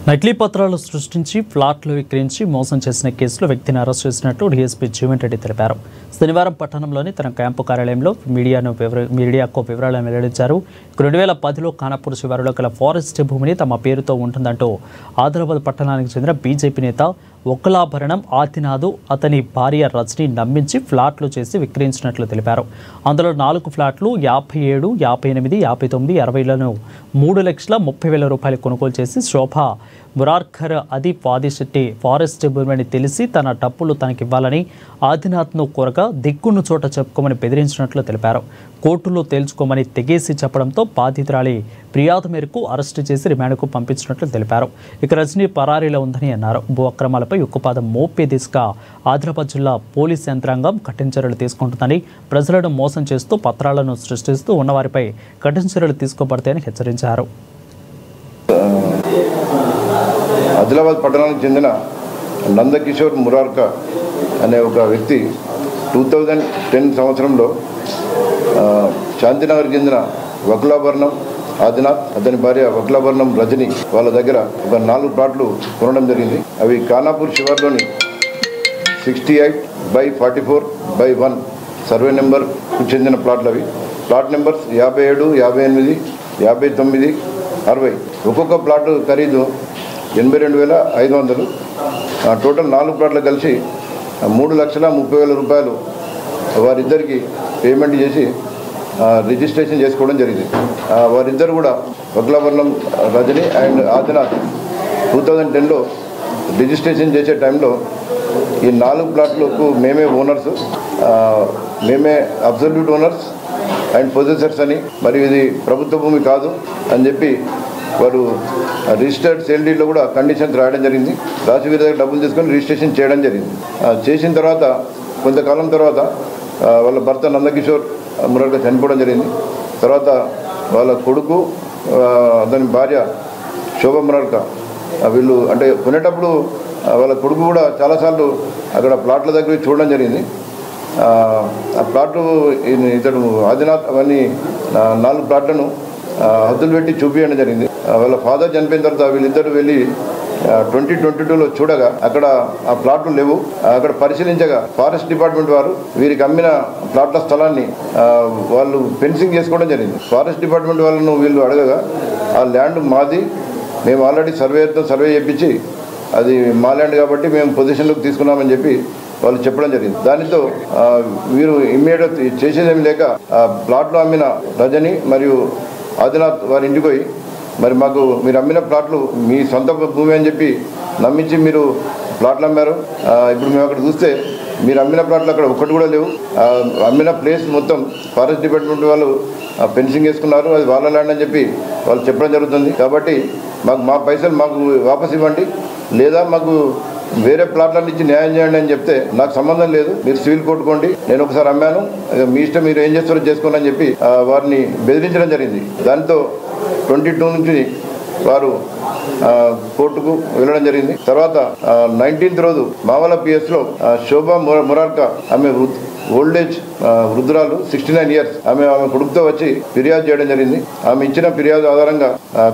నకిలీ పత్రాలు సృష్టించి ఫ్లాట్లు విక్రయించి మోసం చేసిన కేసులో వ్యక్తిని అరెస్ట్ చేసినట్లు డీఎస్పీ జీవన్ రెడ్డి తెలిపారు. శనివారం పట్టణంలోని తన క్యాంపు కార్యాలయంలో మీడియాకు వివరాలను వెల్లడించారు. 2010లో ఖానాపూర్ శివారులో గల ఫారెస్ట్ భూమిని తమ పేరుతో ఉంటుందంటూ ఆదిలాబాద్ పట్టణానికి చెందిన బీజేపీ నేత ఒక్కలాభరణం ఆదినాథ్ అతని భార్య రజని నమ్మించి ఫ్లాట్లు చేసి విక్రయించినట్లు తెలిపారు. అందులో 4 ఫ్లాట్లు 57, 58, 59, 60లను 3,30,000 రూపాయలు కొనుగోలు చేసి శోభా మురార్కర్ అది పాదిశెట్టి ఫారెస్ట్ భూమిని తెలిసి తన డబ్బులు తనకివ్వాలని ఆదినాథ్ను కోరగా దిక్కున్న చోట చెప్పుకోమని బెదిరించినట్లు తెలిపారు. కోర్టులో తేల్చుకోమని తెగేసి చెప్పడంతో బాధితురాలి ఫిర్యాదు మేరకు అరెస్టు చేసి రిమాండ్కు పంపించినట్లు తెలిపారు. ఇక రజనీ పరారీలో ఉందని అన్నారు. భూ అక్రమాలపై ఉక్కుపాదం మోపే దిశగా ఆదిలాబాద్ జిల్లా పోలీస్ యంత్రాంగం కఠిన చర్యలు తీసుకుంటుందని, ప్రజలను మోసం చేస్తూ పత్రాలను సృష్టిస్తూ ఉన్నవారిపై కఠిన చర్యలు తీసుకోబడతాయని హెచ్చరించారు. ఆదిలాబాద్ పట్టణానికి చెందిన నందకిషోర్ మురార్క అనే ఒక వ్యక్తి 2010 సంవత్సరంలో శాంతినగర్కి చెందిన వకులాభరణం ఆదినాథ్ అతని భార్య వకులాభరణం రజని వాళ్ళ దగ్గర ఒక 4 ప్లాట్లు కొనడం జరిగింది. అవి ఖానాపూర్ శివార్లోని 68/44/1 సర్వే నెంబర్కు చెందిన ప్లాట్లు. అవి ప్లాట్ నెంబర్స్ 57, 58, 59, 60. ఒక్కొక్క ప్లాట్ ఖరీదు 82,500. టోటల్ 4 ప్లాట్లు కలిసి 3,30,000 రూపాయలు వారిద్దరికి పేమెంట్ చేసి రిజిస్ట్రేషన్ చేసుకోవడం జరిగింది. వారిద్దరు కూడా వకులాభరణం రజని అండ్ ఆదినాథ్ 2010లో రిజిస్ట్రేషన్ చేసే టైంలో ఈ 4 ప్లాట్లకు మేమే ఓనర్స్, మేమే అబ్సల్యూట్ ఓనర్స్ అండ్ పొజెసర్స్ అని, మరియు ఇది ప్రభుత్వ భూమి కాదు అని చెప్పి వారు రిజిస్టర్డ్ సేల్ డీడ్లో కూడా కండిషన్స్ రాయడం జరిగింది. రాసి వీరి దగ్గర డబ్బులు తీసుకొని రిజిస్ట్రేషన్ చేయడం జరిగింది. చేసిన తర్వాత కొంతకాలం తర్వాత వాళ్ళ భర్త నందకిషోర్ మురార్క చనిపోవడం జరిగింది. తర్వాత వాళ్ళ కొడుకు అతని భార్య శోభా మురార్క వీళ్ళు అంటే కొనేటప్పుడు వాళ్ళ కొడుకు కూడా చాలాసార్లు అక్కడ ప్లాట్ల దగ్గర చూడడం జరిగింది. ఆ ప్లాట్లు ఇతడు ఆదినాథ్ అవన్నీ 4 ప్లాట్లను హద్దులు పెట్టి చూపించడం జరిగింది. వాళ్ళ ఫాదర్ చనిపోయిన తర్వాత వీళ్ళిద్దరు వెళ్ళి 2022లో చూడగా అక్కడ ఆ ప్లాట్లు లేవు. అక్కడ పరిశీలించగా ఫారెస్ట్ డిపార్ట్మెంట్ వారు వీరికి అమ్మిన ప్లాట్ల స్థలాన్ని వాళ్ళు ఫెన్సింగ్ చేసుకోవడం జరిగింది. ఫారెస్ట్ డిపార్ట్మెంట్ వాళ్ళను వీళ్ళు అడగగా ఆ ల్యాండ్ మాది, మేము ఆల్రెడీ సర్వే చేయించి అది మా ల్యాండ్ కాబట్టి మేము పొజిషన్లోకి తీసుకున్నామని చెప్పి వాళ్ళు చెప్పడం జరిగింది. దానితో వీరు ఇమ్మీడియట్ చేసేదేమి లేక ప్లాట్లు అమ్మిన రజని మరియు ఆదినాథ్ వారి ఇంటికి పోయి మరి మాకు మీరు అమ్మిన ప్లాట్లు మీ సొంత భూమి అని చెప్పి నమ్మించి మీరు ప్లాట్లు అమ్మారు. ఇప్పుడు మేము అక్కడ చూస్తే మీరు అమ్మిన ప్లాట్లు అక్కడ ఒక్కటి కూడా లేవు. అమ్మిన ప్లేస్ మొత్తం ఫారెస్ట్ డిపార్ట్మెంట్ వాళ్ళు ఫెన్సింగ్ వేసుకున్నారు, అది వాళ్ళ ల్యాండ్ అని చెప్పి వాళ్ళు చెప్పడం జరుగుతుంది. కాబట్టి మా పైసలు మాకు వాపస్ ఇవ్వండి, లేదా మాకు వేరే ప్లాట్లన్నీ ఇచ్చి న్యాయం చేయండి అని చెప్తే నాకు సంబంధం లేదు, మీరు సివిల్ కొట్టుకోండి, నేను ఒకసారి అమ్మాను, మీ ఇష్టం, మీరు ఏం చేస్తారో చేసుకోండి అని చెప్పి వారిని బెదిరించడం జరిగింది. దాంతో 22 నుంచి వారు కోర్టుకు వెళ్ళడం జరిగింది. తర్వాత 19th రోజు మావల పిఎస్లో శోభా మురార్క ఆమె ఓల్డేజ్ వృద్ధురాలు 69 years ఆమె కొడుకుతో వచ్చి ఫిర్యాదు చేయడం జరిగింది. ఆమె ఇచ్చిన ఫిర్యాదు ఆధారంగా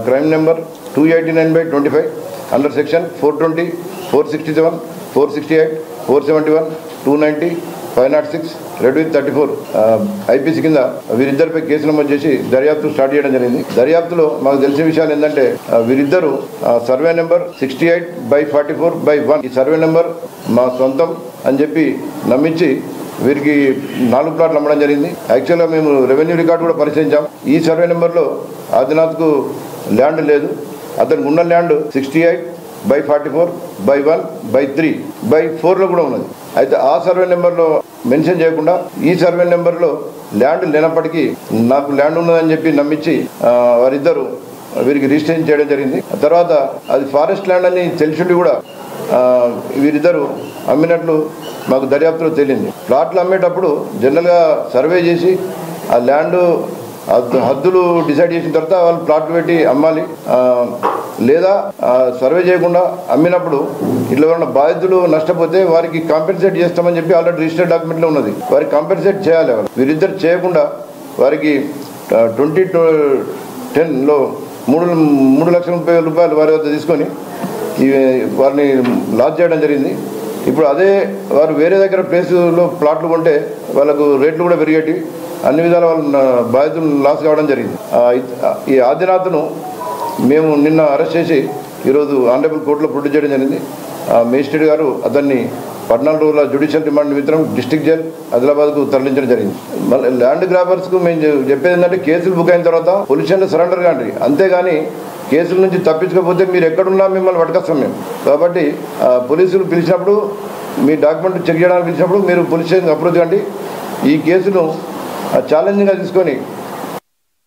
crime number 289/25 under section 420, 467, 468, 471, 290, 506, red with 34 IPC కింద వీరిద్దరిపై కేసు నమోదు చేసి దర్యాప్తు స్టార్ట్ చేయడం జరిగింది. దర్యాప్తులో మాకు తెలిసిన విషయాలు ఏంటంటే వీరిద్దరూ సర్వే నెంబర్ 68/44/1 ఈ సర్వే నెంబర్ మా సొంతం అని చెప్పి నమ్మించి వీరికి 4 ప్లాట్లు అమ్మడం జరిగింది. యాక్చువల్గా మేము రెవెన్యూ రికార్డు కూడా పరిశీలించాం. ఈ సర్వే నెంబర్లో ఆదినాథ్కు ల్యాండ్ లేదు. అతనికి ఉన్న ల్యాండ్ 68/44/1/3/4లో కూడా ఉన్నది. అయితే ఆ సర్వే నెంబర్లో మెన్షన్ చేయకుండా ఈ సర్వే నెంబర్లో ల్యాండ్ లేనప్పటికీ నాకు ల్యాండ్ ఉన్నదని చెప్పి నమ్మించి వారిద్దరూ వీరికి రిజిస్ట్రేషన్ చేయడం జరిగింది. తర్వాత అది ఫారెస్ట్ ల్యాండ్ అని తెలిసిండి కూడా వీరిద్దరూ అమ్మినట్లు మాకు దర్యాప్తులో తేలింది. ప్లాట్లు అమ్మేటప్పుడు జనరల్గా సర్వే చేసి ఆ ల్యాండ్ హద్దులు డిసైడ్ చేసిన తర్వాత వాళ్ళు ప్లాట్లు పెట్టి అమ్మాలి, లేదా సర్వే చేయకుండా అమ్మినప్పుడు ఇట్లా ఉన్న బాధితులు నష్టపోతే వారికి కాంపెన్సేట్ చేస్తామని చెప్పి ఆల్రెడీ రిజిస్టర్డ్ డాక్యుమెంట్లో ఉన్నది. వారికి కాంపెన్సేట్ చేయాలి. వీరిద్దరు చేయకుండా వారికి 2010లో 3,30,000 వారి వద్ద తీసుకొని వారిని లాస్ చేయడం జరిగింది. ఇప్పుడు అదే వారు వేరే దగ్గర ప్లేసులో ప్లాట్లు కొంటే వాళ్ళకు రేట్లు కూడా పెరిగేటి, అన్ని విధాల వాళ్ళ బాధితులు లాస్ కావడం జరిగింది. ఈ ఆదినాథ్ను మేము నిన్న అరెస్ట్ చేసి ఈరోజు ఆనరబుల్ కోర్టులో ప్రొడ్యూస్ చేయడం జరిగింది. మేజిస్ట్రేట్ గారు అతన్ని 14 రోజుల జ్యుడిషియల్ రిమాండ్ నిమిత్తం డిస్ట్రిక్ట్ జైల్ ఆదిలాబాద్కు తరలించడం జరిగింది. మళ్ళీ ల్యాండ్ గ్రాబర్స్కు మేము చెప్పేది ఏంటంటే కేసులు బుక్ అయిన తర్వాత పొలిటీషియన్లు సరెండర్ కాండి, అంతేగాని కేసుల నుంచి తప్పించకపోతే మీరు ఎక్కడున్నా మిమ్మల్ని పట్టుకొస్తాం మేము. కాబట్టి పోలీసులు పిలిచినప్పుడు మీ డాక్యుమెంట్ చెక్ చేయడానికి పిలిచినప్పుడు మీరు పోలీస్ స్టేషన్కి అప్రోచ్ కండి. ఈ కేసును ఛాలెంజింగ్గా తీసుకొని